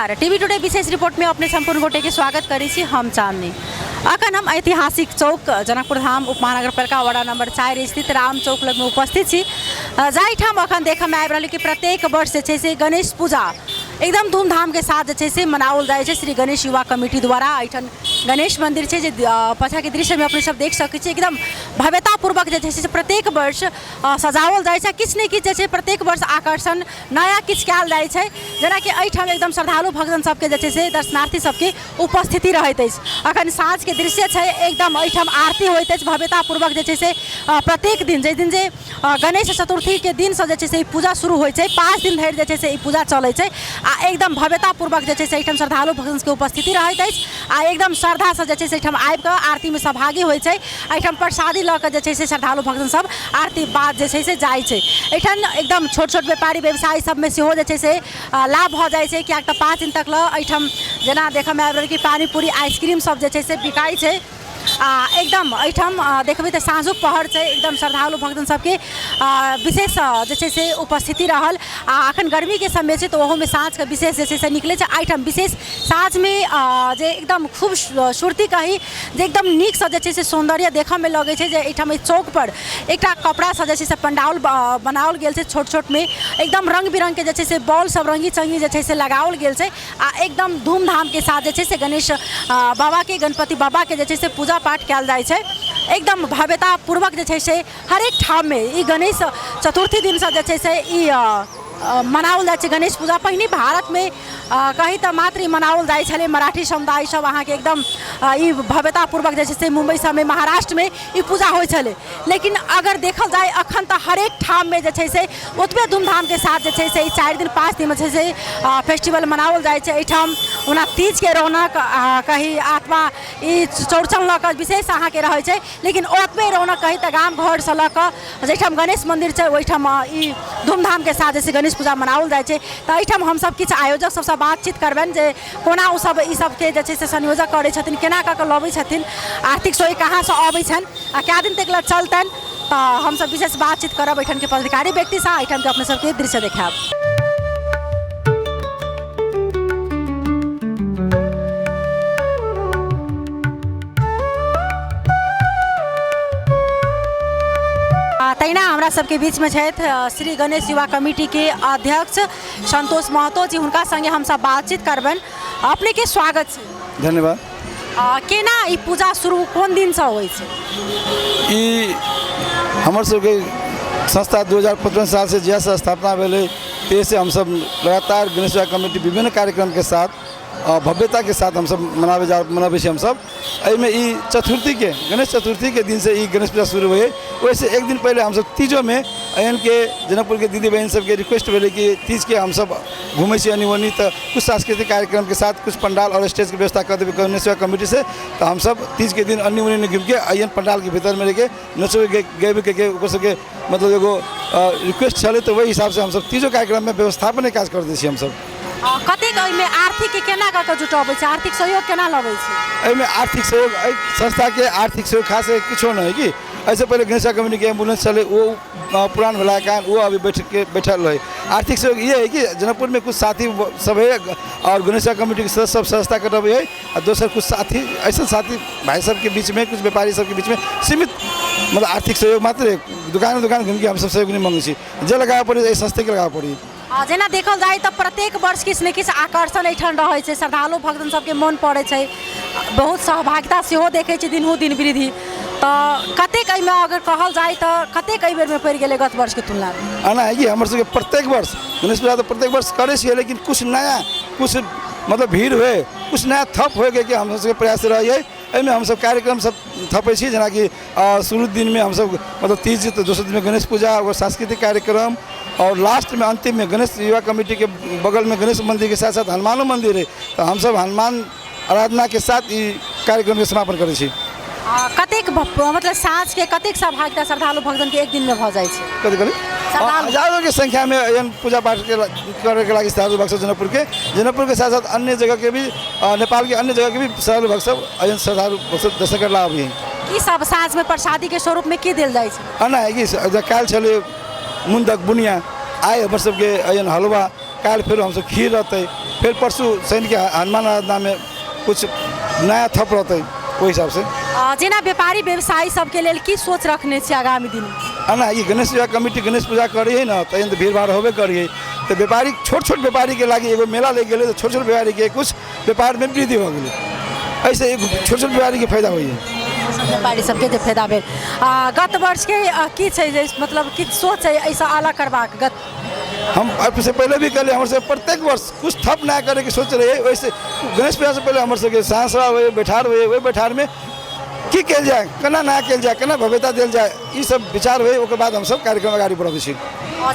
नमस्कार, TV today विशेष report में अपने संपूर्ण गोटे के स्वागत करी छी हम चांदनी। अखन हम ऐतिहासिक चौक जनकपुर धाम उपमहानगरपालिका वड़ा नंबर 4 स्थित राम चौक लग में उपस्थित छी। जाहिठाम अखन देख में आबि रहल कि प्रत्येक वर्ष से गणेश पूजा एकदम धूमधाम के साथ से मनाओल जाए छे। श्री गणेश युवा कमिटी द्वारा एठन गणेश मंदिर है पछा के दृश्य में अपने सब देख सकै छी। एकदम भव्यतापूर्वक से प्रत्येक वर्ष सजाओल जाए छे। किछ ने किछ प्रत्येक वर्ष आकर्षण नया किछ कयल जाए छे, जेना कि एठन एकदम श्रद्धालु भक्तजन सबके से दर्शनार्थी सबके उपस्थिति रहैत अछि। अखन साँझ के दृश्य है, एकदम एठम आरती होइत अछि भव्यतापूर्वक से प्रत्येक दिन जे गणेश चतुर्थी के दिन से पूजा शुरू होइ छै, 5 दिन धरि से पूजा चलै छै। आ एकदम भव्यतापूर्वक से एठम श्रद्धालु भक्तजन के उपस्थिति रहैत अछि। आ एकदम श्रद्धा से एठम आबि कऽ आरती में सहभागी होइ छै। एठम प्रसादी लऽ कऽ से श्रद्धालु भक्तजन सब आरती बाद से जाइ छै। एठन एकदम छोट छोट व्यापारी व्यवसायी सब में सेहो से लाभ भऽ जाइ छै, कियाक तऽ 5 दिन तक एठम जेना देखऽ में आबि रहल कि पानी पूरी आइसक्रीम सब से बिकाइ छै। एकदम एठम देखबे तो साँझुक पहर है, एकदम श्रद्धालु भक्तजन सबके विशेष से उपस्थिति रहल। अखन गर्मी के समय है तो वह में साँझ के विशेष से निकले एठम विशेष साँझ में जे एकदम खूबसूरती कही जे एकदम नीक से सौंदर्य देखा में लगे है। एठम चौक पर एक कपड़ा से पंडाल बनाओल गेल है, छोट छोट में एकदम रंग बिरंग के से बॉल सब रंगी चंगी से लगाओल गेल है। एकदम धूमधाम के साथ से गणेश बाबा के गणपति बाबा के से पूजा पाठ कयल जाए छे। एकदम भव्यतापूर्वक से हर एक ठाम में ई गणेश चतुर्थी दिन से ई मनाओल जाए। गणेश पूजा पहिने भारत में कहीं तो मात्र मनाओल जाए छले। मराठी समुदाय सब अहाँ के एकदम ई भव्यतापूर्वक से मुंबई सब में महाराष्ट्र में ई पूजा होइ छले। लेकिन अगर देखल जाए अखन तो हर एक ठाम में से ओतबे धूमधाम के साथ से 4 दिन 5 दिन में से फेस्टिवल मनाओल जाए छे। एठाम ओना तीज के रौनक कहीं अथवा ई चौड़चन लऽ कऽ विशेष अहाँ के रहे छे। लेकिन ओतबे रौनक कहीं तो गाम घर से लऽ कऽ जैठाम गणेश मंदिर है ओहिठाम ई धूमधाम के साथ से गणेश पूजा मनाओल जाए छे। तो एठाम हम सब किछु आयोजक सबसे बातचीत करबन जे कोना ओ सब ई सब के से संयोजक करे छथिन, केना कऽ के लबै छथिन, आर्थिक सहयोग कहाँ से अबै छन आ क्या दिन तक चलतन। तो हम सब विशेष बातचीत करब एठन के पदाधिकारी व्यक्ति से। एठन के अपने सबके दृश्य देखाब। तैना हमरा सबके बीच में श्री गणेश युवा कमिटी के अध्यक्ष संतोष महतो जी, हुनका संगे हम सब बातचीत करबन। अपने के स्वागत है। धन्यवाद। केना ई पूजा शुरू कोन दिन से होइ छै? ई हमर सबके संस्था 2015 साल से जैसे स्थापना भेलै तैसे हम सब लगातार गणेश युवा कमिटी विभिन्न कार्यक्रम के साथ भव्यता के साथ हम सब मनाबे हम सब। एहिमे ई चतुर्थी के गणेश चतुर्थी के दिन से ई गणेश पूजा शुरू हुए। वैसे एक दिन पहले हम सब तीजों में एहन के जनकपुर के दीदी बहन सबके रिक्वेस्ट भेले कि तीज के हम सब घूमे से अनिवनी तो कुछ सांस्कृतिक कार्यक्रम के साथ कुछ पंडाल और स्टेज की व्यवस्था कर देवे गणेश सेवा कमेटी से। तो हम सब तीज के दिन अनिवनी घूम के अन पंडाल के भीतर में लेके नचो गए के सबके मतलब एगो रिक्वेस्ट चले। तो वही हिसाब से हम सब तीजों कार्यक्रम में व्यवस्थापन काज कर दै छी। हम सब कतेक में आर्थिक केना कऽ के जुटाबै छै, आर्थिक सहयोग केना लबै छै? एहिमे आर्थिक सहयोग संस्था के आर्थिक सहयोग खास किछो नहीं है कि ऐसे पहले गणेश कम्युनिटी के एम्बुलेंस चले वो पुरान वाला कारण वो अभी बैठल रहे। आर्थिक सहयोग ये है कि जनकपुर में कुछ साथी सब है और गणेश कम्युनिटी के सदस्य सब सहायता कर रहे है। और दूसर कुछ साथी ऐसा साथी भाई सब के बीच में कुछ व्यापारी सब के बीच में सीमित मतलब आर्थिक सहयोग मात्र दुकान घूम के हम सब सहयोग नहीं मांगे छी। जे लगाबे पड़ी संस्था के लगाबे पड़ी। जेना देखल जाए तो प्रत्येक वर्ष किछ ने किछ आकर्षण एठन रहे छै, श्रद्धालु भक्तजन सबके मन पड़े छै, बहुत सहभागिता सेहो देखे छै दिनहु दिन वृद्धि। तो कतेक में अगर कहल जाए तो कतेक बेर में पड़ गए गत वर्ष के तुलना में? आना है कि हमारे सबके प्रत्येक वर्ष गणेश पूजा तो प्रत्येक वर्ष करे छिए, लेकिन कुछ नया कुछ मतलब भीड़ हुए कुछ नया थप हो गए कि हम सबके प्रयास रहिए। एहिमे हम सब कार्यक्रम सब थपे छी, जेना कि शुरू दिन में हम सब मतलब तीज तो दोसर दिन में गणेश पूजा और सांस्कृतिक कार्यक्रम और लास्ट में अंतिम में गणेश युवा कमेटी के बगल में गणेश मंदिर के साथ साथ हनुमानो मंदिर है। तो हम सब हनुमान आराधना के साथ ये कार्यक्रम के समापन करे छी। कतेक मतलब साँझ के कतेक सहभागिता श्रद्धालु भक्तजन के एक दिन में भ जाए छै? कथी हजारों के संख्या में एहन पूजा पाठ के करे के लागि श्रद्धालु भक्त जनकपुर के साथ साथ अन्य जगह के भी नेपाल के अन्य जगह के भी श्रद्धालु भक्त एहन श्रद्धालु भक्त दर्शन करला आबी। की सब साँझ में प्रसादी के स्वरूप में की देल जाए छै? आना है कि काल छले मुंदक बुनिया आए हमर सबके एहन हलवा, काल फिर हम सब खीर रहते, फिर परसों शनि के हनुमान आराधना में कुछ नया थप रहते ओहि हिसाब से। जेना व्यापारी व्यवसायी सबके लेल की सोच रखने छी आगामी दिन? ना ये गणेश पूजा कमिटी गणेश पूजा करी है ना तो तो भीड़ भाड़ होबे करी है। तो व्यापारी छोट छोट व्यापारी के लागी एगो मेला ले गए तो छोट छोट व्यापारी के कुछ व्यापार में वृद्धि हो गई, ऐसे एक छोट छोट व्यापारी के फायदा हुई है। व्यापारी सबके जे फायदा भेल। गत वर्ष के की छै जे मतलब की सोच है ऐसा अलग करबाक? गत हम से पहले भी कहले हमारे प्रत्येक वर्ष कुछ थप नया करे के सोच रहे। वैसे गणेश पूजा से पहले हमारे सांसरा हुए बैठार हुए, वही बैठार में की कल जाए, केना नया कल जाए, केना भव्यता दिल जाए, ये सब विचार हुए। ओकर बाद हम सब कार्यक्रम आगे बढ़ाबे छी।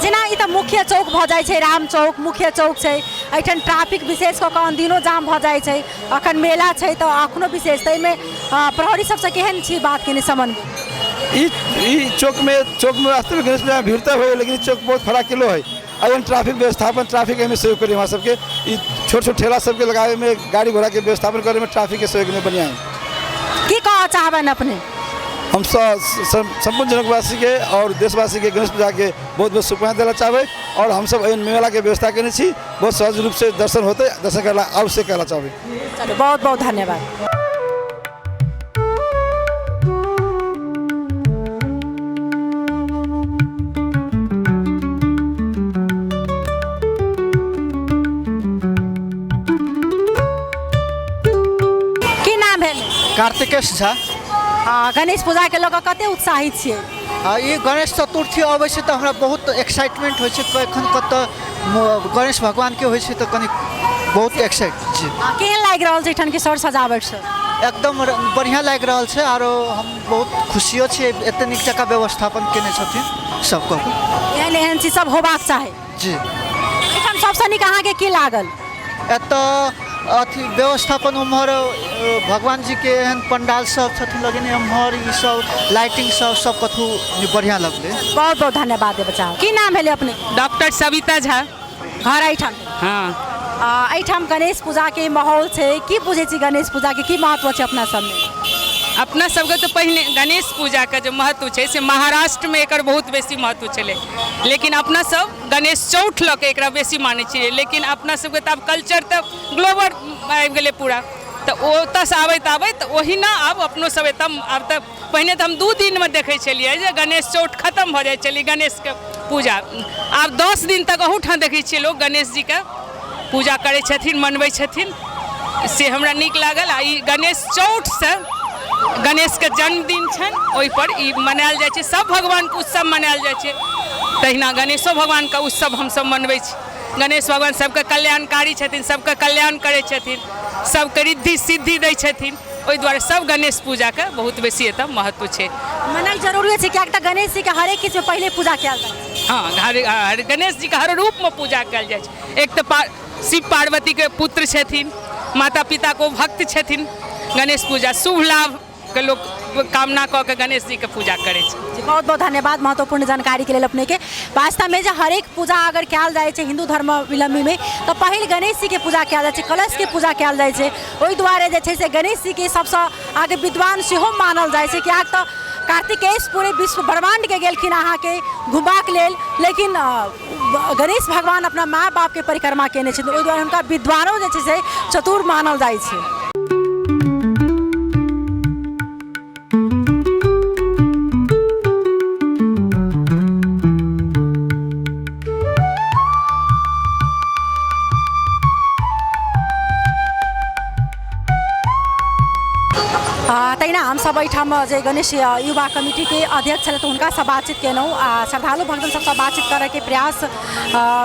जेना ई त मुख्य चौक भ जाइ छै, राम चौक मुख्य चौक छै, एठन ट्रैफिक विशेष कऽ कऽ दिनो जाम भ जाइ छै, अखन मेला छै तऽ अखनो विशेष ताहिमे प्रहरी सबसे केहन छी बात केने समन? ई चौक में वास्तविक गणेश पूजा में भीड़ तो हुए, लेकिन चौक बहुत फड़ा किलो है। अगर ट्रैफिक व्यवस्थापन ट्रैफिक में सहयोग करें, हमारा सबके छोट छोट ठेला सबके लगावे में, गाड़ी घोड़ा के व्यवस्थापन करे में ट्रैफिक के सहयोग में बढ़िया है। की कह चाहबन अपने? हम संपूर्ण जनकवासी के और देशवासी के गणेश पूजा के बहुत बहुत शुभकामना देना चाहे। और हम सब मेला के व्यवस्था करने छी, बहुत सहज रूप से दर्शन होते, दर्शन करना अवश्य कहना चाहे। चलो बहुत बहुत धन्यवाद। कार्तिकेश झा। गणेश पूजा के लोग कते उत्साहित छियै? ये गणेश चतुर्थी अबै छै तऽ हमरा बहुत एक्साइटमेंट होइ छै। एखन कतऽ गणेश भगवान के होइ छै तऽ कनि बहुत एक्साइट छी। केहन लागि रहल छै एठन के सर सजावट से? एकदम बढ़िया लागि रहल छै, आरो हम बहुत खुशियो छी एते नीक जकाँ व्यवस्थापन केने छथिन सबको। एहन एहन चीज सब होबाक चाही जी। एठन सबसे नीक अहाँ के की लागल? एतऽ अथी व्यवस्थापन उम्हर भगवान जी के एहन पंडाल सब छथिन लगेने, उम्हर ई सब लाइटिंग सब कथु बढ़िया लगले। बहुत बहुत धन्यवाद है बच्चा। की नाम भेले अपने? डॉक्टर सविता झा। घर एठाम? हाँ। एठाम गणेश पूजा के माहौल छै, की बुझे छी गणेश पूजा के की महत्व छै अपना सब में? अपना सबके तो पहले गणेश पूजा का जो महत्व है से महाराष्ट्र में एक बहुत बेसी महत्व चले, लेकिन अपना सब गणेश चौथ लऽ के एकरा बेसी माने छियै। लेकिन अपना सबके तो अब कल्चर तो ग्लोबल आबि गेलै पूरा, तो ओतऽसँ आबैत वही ना आब अपनो सब एतऽ आब तऽ पहिने तऽ हम 2 दिन में देखे छलियै जे गणेश चौथ खत्म भऽ जाइ छलै गणेश के पूजा। आब 10 दिन तक अहूठाम देखै छियै लोग गणेश जी के पूजा करै छथिन, मनबै छथिन, से हमरा नीक लागल। आ ई गणेश चौथ से गणेश के जन्मदिन छनि, ओहि पर ई मनायल जाइ छै। सब भगवान के उत्सव मनायल जाइ छै, तहिना गणेशो भगवान के उत्सव हमसब मनबै छी। गणेश भगवान सबके कल्याणकारी छथिन, सबके कल्याण करै छथिन, सबके रिद्धि सिद्धि दै छथिन। ओहि दुआरे सब गणेश पूजा के बहुत बेसी एतऽ महत्व छै। मनाइ जरूरी छै, कियाकि तऽ गणेश जी के हरेक चीज में पहले पूजा कयल जाइ छै। हाँ, गणेश जी के हर रूप में पूजा कयल जाइ छै। एक तो शिव पार्वती के पुत्र छथिन, माता पिता को भक्त छथिन। गणेश पूजा शुभ लाभ के लोग कामना कऽ के गणेश जी के पूजा करे छै। बहुत बहुत धन्यवाद महत्वपूर्ण जानकारी के लेल अपने के। वास्तव में जो हरेक पूजा अगर कयल जाइ छै हिंदू धर्मावलंबी में तो पहिल गणेश जी के पूजा कयल जाइ छै, कलश के पूजा कयल जाइ छै। ओहि दुआरे जे छै से गणेश जी के सबसे आगे विद्वान सेहो मानल जाइ छै, कियाकि तऽ कार्तिकेश पूरे विश्व ब्रह्मांड के गेलखिन अहाँ के घुमबाक लेल, लेकिन गणेश भगवान अपना माँ बाप के परिक्रमा केने छथिन, ओहि दुआरे हुनका विद्वानो जे छै से चतुर मानल जाइ छै। तहिना हम सब एहिठाम जे गणेश युवा कमिटी के अध्यक्ष छलै तऽ हुनकासँ बातचीत केलहुँ। श्रद्धालु भक्तन सबसँ बातचीत करैके प्रयास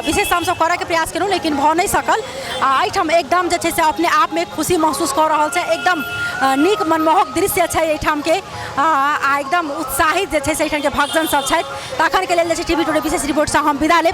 विशेष हमसब करैके प्रयास केलहुँ, लेकिन भऽ नहि सकल। एहिठाम एकदम जे छै से अपने आप में खुशी महसूस कऽ रहल छै, एकदम नीक मनमोहक दृश्य छै एहिठाम के, आ एकदम उत्साहित जे छै से एहिठाम के भक्तजन सब छथि। तखन के लेल जे छै टीवी टुडे विशेष रिपोर्टसँ हम विदा लेब।